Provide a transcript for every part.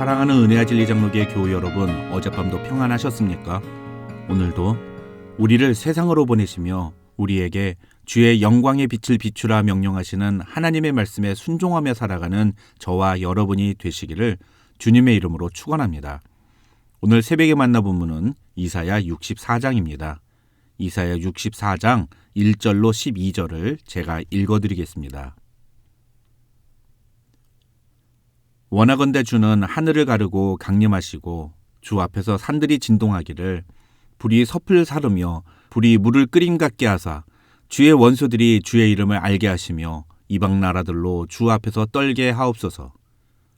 사랑하는 은혜와 진리 장로교회 교우 여러분, 어젯밤도 평안하셨습니까? 오늘도 우리를 세상으로 보내시며 우리에게 주의 영광의 빛을 비추라 명령하시는 하나님의 말씀에 순종하며 살아가는 저와 여러분이 되시기를 주님의 이름으로 축원합니다. 오늘 새벽에 만나 본문은 이사야 64장입니다. 이사야 64장 1절로 12절을 제가 읽어드리겠습니다. 원하건대 주는 하늘을 가르고 강림하시고 주 앞에서 산들이 진동하기를 불이 섭을 사르며 불이 물을 끓임 같게 하사 주의 원수들이 주의 이름을 알게 하시며 이방 나라들로 주 앞에서 떨게 하옵소서.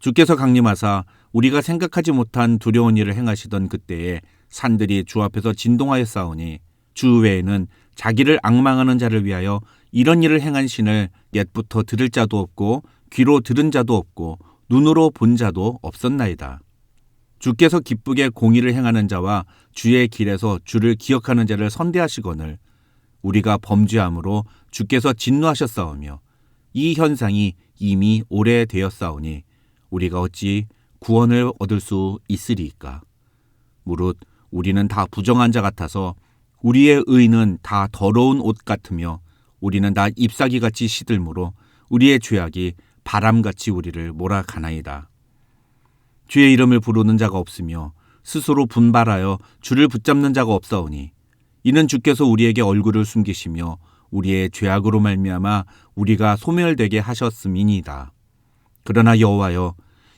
주께서 강림하사 우리가 생각하지 못한 두려운 일을 행하시던 그때에 산들이 주 앞에서 진동하였사오니 주 외에는 자기를 앙망하는 자를 위하여 이런 일을 행한 신을 옛부터 들을 자도 없고 귀로 들은 자도 없고 눈으로 본 자도 없었나이다. 주께서 기쁘게 공의를 행하는 자와 주의 길에서 주를 기억하는 자를 선대하시거늘 우리가 범죄함으로 주께서 진노하셨사오며 이 현상이 이미 오래되었사오니 우리가 어찌 구원을 얻을 수 있으리이까. 무릇 우리는 다 부정한 자 같아서 우리의 의는 다 더러운 옷 같으며 우리는 다 잎사귀같이 시들므로 우리의 죄악이 바람같이 우리를 몰아가나이다. 주의 이름을 부르는 자가 없으며 스스로 분발하여 주를 붙잡는 자가 없사오니 이는 주께서 우리에게 얼굴을 숨기시며 우리의 죄악으로 말미암아 우리가 소멸되게 하셨음이니이다. 그러나 여호와여,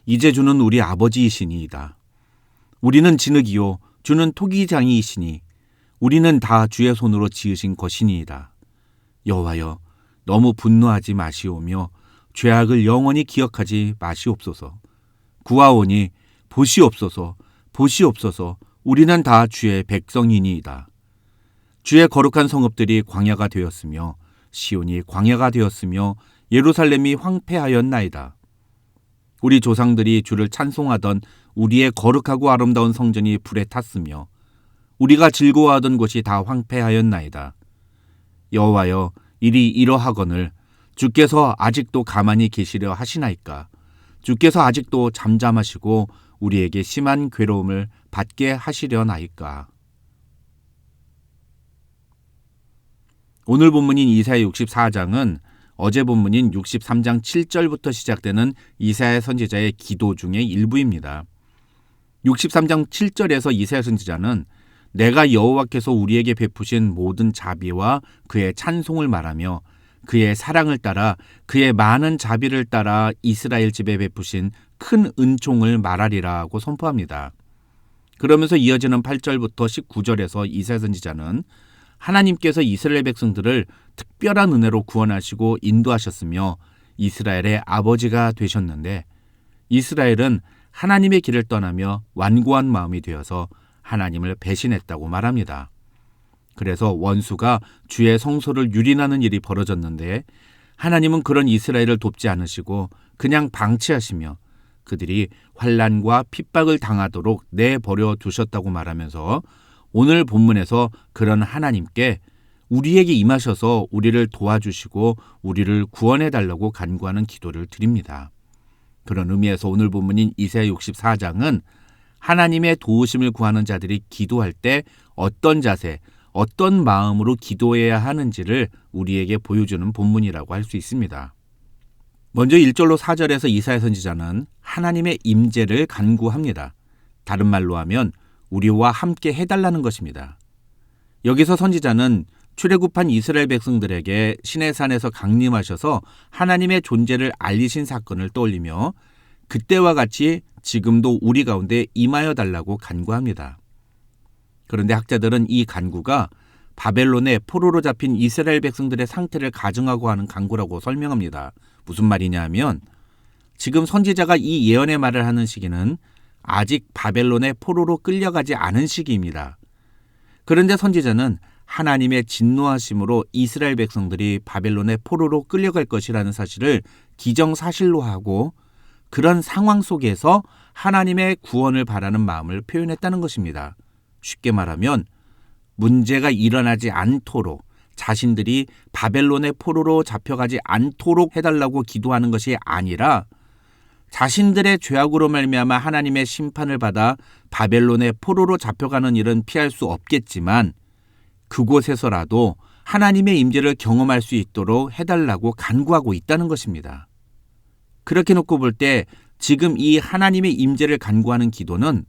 이제 주는 우리 아버지이시니이다. 우리는 진흙이요 주는 토기장이이시니 우리는 다 주의 손으로 지으신 것이니이다. 여호와여, 너무 분노하지 마시오며 죄악을 영원히 기억하지 마시옵소서. 구하오니 보시옵소서, 보시옵소서. 우리는 다 주의 백성이니이다. 주의 거룩한 성읍들이 광야가 되었으며 시온이 광야가 되었으며 예루살렘이 황폐하였나이다. 우리 조상들이 주를 찬송하던 우리의 거룩하고 아름다운 성전이 불에 탔으며 우리가 즐거워하던 곳이 다 황폐하였나이다. 여호와여, 일이 이러하거늘 주께서 아직도 가만히 계시려 하시나이까. 주께서 아직도 잠잠하시고 우리에게 심한 괴로움을 받게 하시려나이까. 오늘 본문인 이사야 64장은 어제 본문인 63장 7절부터 시작되는 이사야 선지자의 기도 중의 일부입니다. 63장 7절에서 이사야 선지자는 내가 여호와께서 우리에게 베푸신 모든 자비와 그의 찬송을 말하며 그의 사랑을 따라 그의 많은 자비를 따라 이스라엘 집에 베푸신 큰 은총을 말하리라고 선포합니다. 그러면서 이어지는 8절부터 19절에서 이사야 선지자는 하나님께서 이스라엘 백성들을 특별한 은혜로 구원하시고 인도하셨으며 이스라엘의 아버지가 되셨는데 이스라엘은 하나님의 길을 떠나며 완고한 마음이 되어서 하나님을 배신했다고 말합니다. 그래서 원수가 주의 성소를 유린하는 일이 벌어졌는데 하나님은 그런 이스라엘을 돕지 않으시고 그냥 방치하시며 그들이 환난과 핍박을 당하도록 내버려 두셨다고 말하면서 오늘 본문에서 그런 하나님께 우리에게 임하셔서 우리를 도와주시고 우리를 구원해달라고 간구하는 기도를 드립니다. 그런 의미에서 오늘 본문인 이사야 64장은 하나님의 도우심을 구하는 자들이 기도할 때 어떤 자세, 어떤 마음으로 기도해야 하는지를 우리에게 보여주는 본문이라고 할 수 있습니다. 먼저 1절로 4절에서 이사야 선지자는 하나님의 임재를 간구합니다. 다른 말로 하면 우리와 함께 해달라는 것입니다. 여기서 선지자는 출애굽한 이스라엘 백성들에게 시내산에서 강림하셔서 하나님의 존재를 알리신 사건을 떠올리며 그때와 같이 지금도 우리 가운데 임하여 달라고 간구합니다. 그런데 학자들은 이 간구가 바벨론의 포로로 잡힌 이스라엘 백성들의 상태를 가증하고 하는 간구라고 설명합니다. 무슨 말이냐 하면 지금 선지자가 이 예언의 말을 하는 시기는 아직 바벨론의 포로로 끌려가지 않은 시기입니다. 그런데 선지자는 하나님의 진노하심으로 이스라엘 백성들이 바벨론의 포로로 끌려갈 것이라는 사실을 기정사실로 하고 그런 상황 속에서 하나님의 구원을 바라는 마음을 표현했다는 것입니다. 쉽게 말하면 문제가 일어나지 않도록 자신들이 바벨론의 포로로 잡혀가지 않도록 해달라고 기도하는 것이 아니라 자신들의 죄악으로 말미암아 하나님의 심판을 받아 바벨론의 포로로 잡혀가는 일은 피할 수 없겠지만 그곳에서라도 하나님의 임재를 경험할 수 있도록 해달라고 간구하고 있다는 것입니다. 그렇게 놓고 볼 때 지금 이 하나님의 임재를 간구하는 기도는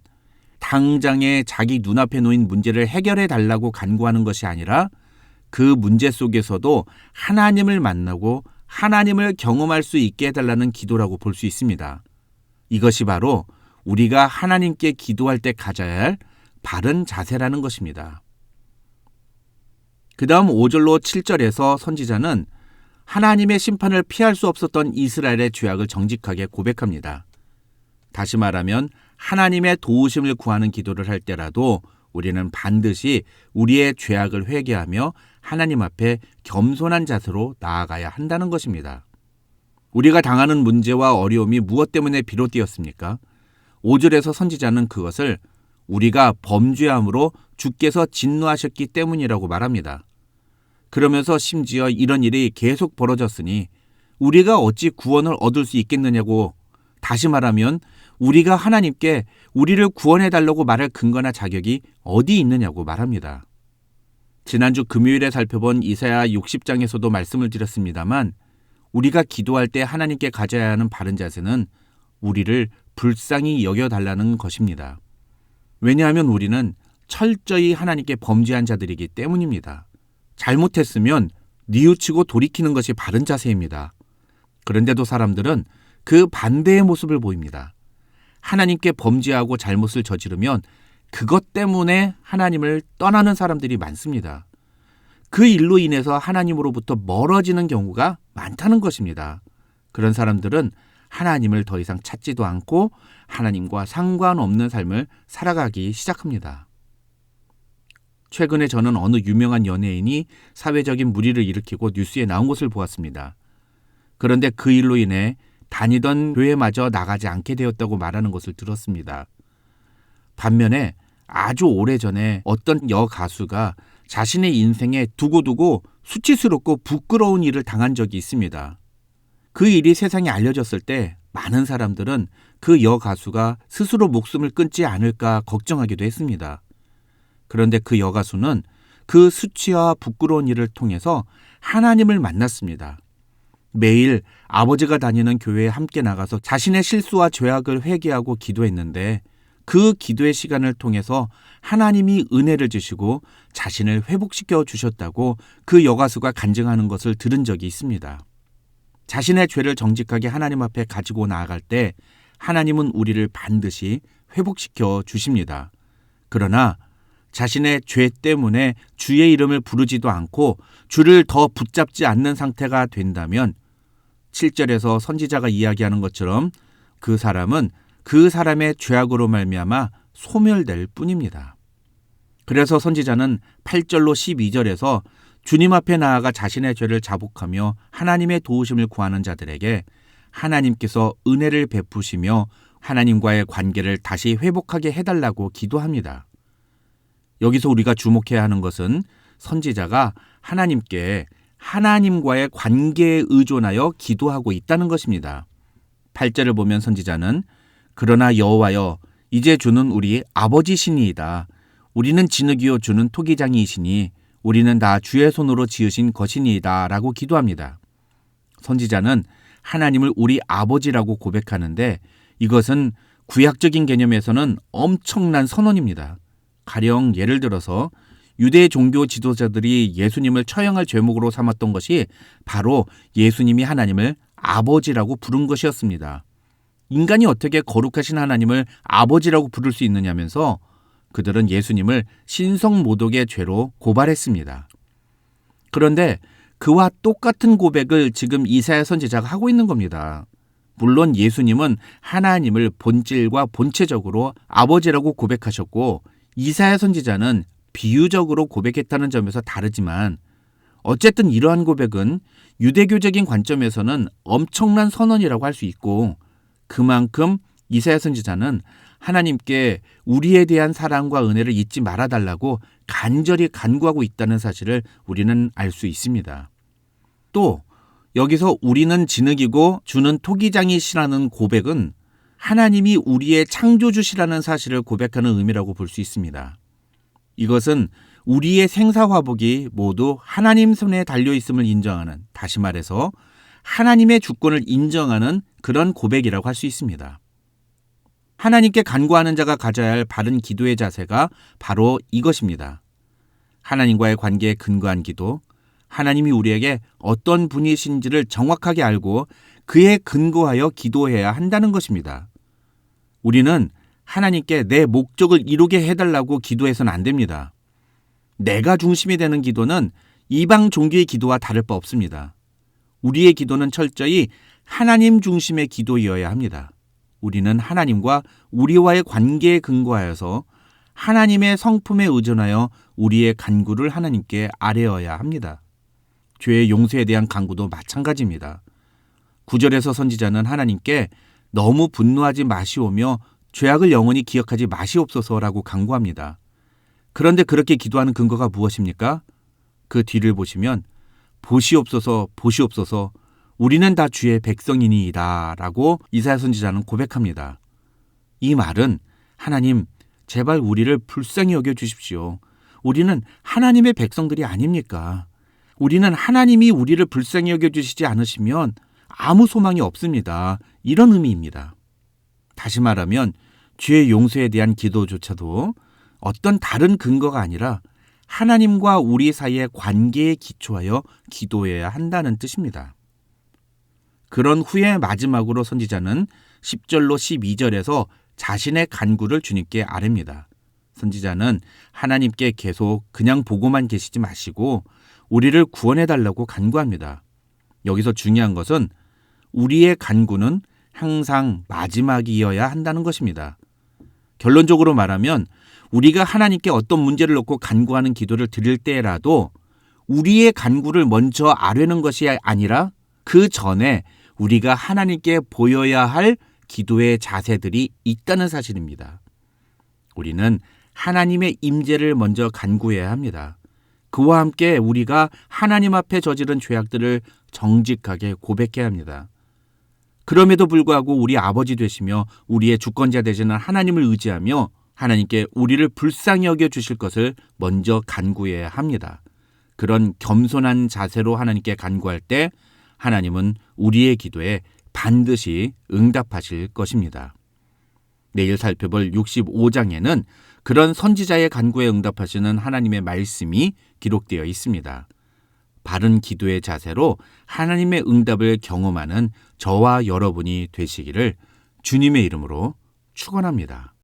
당장에 자기 눈앞에 놓인 문제를 해결해 달라고 간구하는 것이 아니라 그 문제 속에서도 하나님을 만나고 하나님을 경험할 수 있게 해달라는 기도라고 볼 수 있습니다. 이것이 바로 우리가 하나님께 기도할 때 가져야 할 바른 자세라는 것입니다. 그 다음 5절로 7절에서 선지자는 하나님의 심판을 피할 수 없었던 이스라엘의 죄악을 정직하게 고백합니다. 다시 말하면 하나님의 도우심을 구하는 기도를 할 때라도 우리는 반드시 우리의 죄악을 회개하며 하나님 앞에 겸손한 자세로 나아가야 한다는 것입니다. 우리가 당하는 문제와 어려움이 무엇 때문에 비롯되었습니까? 5절에서 선지자는 그것을 우리가 범죄함으로 주께서 진노하셨기 때문이라고 말합니다. 그러면서 심지어 이런 일이 계속 벌어졌으니 우리가 어찌 구원을 얻을 수 있겠느냐고, 다시 말하면 우리가 하나님께 우리를 구원해달라고 말할 근거나 자격이 어디 있느냐고 말합니다. 지난주 금요일에 살펴본 이사야 60장에서도 말씀을 드렸습니다만 우리가 기도할 때 하나님께 가져야 하는 바른 자세는 우리를 불쌍히 여겨달라는 것입니다. 왜냐하면 우리는 철저히 하나님께 범죄한 자들이기 때문입니다. 잘못했으면 뉘우치고 돌이키는 것이 바른 자세입니다. 그런데도 사람들은 그 반대의 모습을 보입니다. 하나님께 범죄하고 잘못을 저지르면 그것 때문에 하나님을 떠나는 사람들이 많습니다. 그 일로 인해서 하나님으로부터 멀어지는 경우가 많다는 것입니다. 그런 사람들은 하나님을 더 이상 찾지도 않고 하나님과 상관없는 삶을 살아가기 시작합니다. 최근에 저는 어느 유명한 연예인이 사회적인 물의를 일으키고 뉴스에 나온 것을 보았습니다. 그런데 그 일로 인해 다니던 교회마저 나가지 않게 되었다고 말하는 것을 들었습니다. 반면에 아주 오래전에 어떤 여가수가 자신의 인생에 두고두고 수치스럽고 부끄러운 일을 당한 적이 있습니다. 그 일이 세상에 알려졌을 때 많은 사람들은 그 여가수가 스스로 목숨을 끊지 않을까 걱정하기도 했습니다. 그런데 그 여가수는 그 수치와 부끄러운 일을 통해서 하나님을 만났습니다. 매일 아버지가 다니는 교회에 함께 나가서 자신의 실수와 죄악을 회개하고 기도했는데 그 기도의 시간을 통해서 하나님이 은혜를 주시고 자신을 회복시켜 주셨다고 그 여가수가 간증하는 것을 들은 적이 있습니다. 자신의 죄를 정직하게 하나님 앞에 가지고 나아갈 때 하나님은 우리를 반드시 회복시켜 주십니다. 그러나 자신의 죄 때문에 주의 이름을 부르지도 않고 주를 더 붙잡지 않는 상태가 된다면 7절에서 선지자가 이야기하는 것처럼 그 사람은 그 사람의 죄악으로 말미암아 소멸될 뿐입니다. 그래서 선지자는 8절로 12절에서 주님 앞에 나아가 자신의 죄를 자복하며 하나님의 도우심을 구하는 자들에게 하나님께서 은혜를 베푸시며 하나님과의 관계를 다시 회복하게 해달라고 기도합니다. 여기서 우리가 주목해야 하는 것은 선지자가 하나님께 하나님과의 관계에 의존하여 기도하고 있다는 것입니다. 8절을 보면 선지자는 그러나 여호와여 이제 주는 우리 아버지시니이다. 우리는 진흙이요 주는 토기장이시니 우리는 다 주의 손으로 지으신 것이니이다 라고 기도합니다. 선지자는 하나님을 우리 아버지라고 고백하는데 이것은 구약적인 개념에서는 엄청난 선언입니다. 가령 예를 들어서 유대 종교 지도자들이 예수님을 처형할 죄목으로 삼았던 것이 바로 예수님이 하나님을 아버지라고 부른 것이었습니다. 인간이 어떻게 거룩하신 하나님을 아버지라고 부를 수 있느냐면서 그들은 예수님을 신성모독의 죄로 고발했습니다. 그런데 그와 똑같은 고백을 지금 이사야 선지자가 하고 있는 겁니다. 물론 예수님은 하나님을 본질과 본체적으로 아버지라고 고백하셨고 이사야 선지자는 비유적으로 고백했다는 점에서 다르지만 어쨌든 이러한 고백은 유대교적인 관점에서는 엄청난 선언이라고 할 수 있고 그만큼 이사야 선지자는 하나님께 우리에 대한 사랑과 은혜를 잊지 말아달라고 간절히 간구하고 있다는 사실을 우리는 알 수 있습니다. 또 여기서 우리는 진흙이고 주는 토기장이시라는 고백은 하나님이 우리의 창조주시라는 사실을 고백하는 의미라고 볼 수 있습니다. 이것은 우리의 생사화복이 모두 하나님 손에 달려있음을 인정하는, 다시 말해서 하나님의 주권을 인정하는 그런 고백이라고 할 수 있습니다. 하나님께 간구하는 자가 가져야 할 바른 기도의 자세가 바로 이것입니다. 하나님과의 관계에 근거한 기도, 하나님이 우리에게 어떤 분이신지를 정확하게 알고 그에 근거하여 기도해야 한다는 것입니다. 우리는 하나님께 내 목적을 이루게 해달라고 기도해서는 안 됩니다. 내가 중심이 되는 기도는 이방 종교의 기도와 다를 바 없습니다. 우리의 기도는 철저히 하나님 중심의 기도이어야 합니다. 우리는 하나님과 우리와의 관계에 근거하여서 하나님의 성품에 의존하여 우리의 간구를 하나님께 아뢰어야 합니다. 죄의 용서에 대한 간구도 마찬가지입니다. 9절에서 선지자는 하나님께 너무 분노하지 마시오며 죄악을 영원히 기억하지 마시옵소서라고 간구합니다. 그런데 그렇게 기도하는 근거가 무엇입니까? 그 뒤를 보시면 보시옵소서 보시옵소서 우리는 다 주의 백성이니이다 라고 이사야 선지자는 고백합니다. 이 말은 하나님 제발 우리를 불쌍히 여겨주십시오. 우리는 하나님의 백성들이 아닙니까? 우리는 하나님이 우리를 불쌍히 여겨주시지 않으시면 아무 소망이 없습니다. 이런 의미입니다. 다시 말하면 죄의 용서에 대한 기도조차도 어떤 다른 근거가 아니라 하나님과 우리 사이의 관계에 기초하여 기도해야 한다는 뜻입니다. 그런 후에 마지막으로 선지자는 10절로 12절에서 자신의 간구를 주님께 아뢰입니다. 선지자는 하나님께 계속 그냥 보고만 계시지 마시고 우리를 구원해달라고 간구합니다. 여기서 중요한 것은 우리의 간구는 항상 마지막이어야 한다는 것입니다. 결론적으로 말하면 우리가 하나님께 어떤 문제를 놓고 간구하는 기도를 드릴 때라도 우리의 간구를 먼저 아뢰는 것이 아니라 그 전에 우리가 하나님께 보여야 할 기도의 자세들이 있다는 사실입니다. 우리는 하나님의 임재를 먼저 간구해야 합니다. 그와 함께 우리가 하나님 앞에 저지른 죄악들을 정직하게 고백해야 합니다. 그럼에도 불구하고 우리 아버지 되시며 우리의 주권자 되시는 하나님을 의지하며 하나님께 우리를 불쌍히 여겨 주실 것을 먼저 간구해야 합니다. 그런 겸손한 자세로 하나님께 간구할 때 하나님은 우리의 기도에 반드시 응답하실 것입니다. 내일 살펴볼 65장에는 그런 선지자의 간구에 응답하시는 하나님의 말씀이 기록되어 있습니다. 바른 기도의 자세로 하나님의 응답을 경험하는 저와 여러분이 되시기를 주님의 이름으로 축원합니다.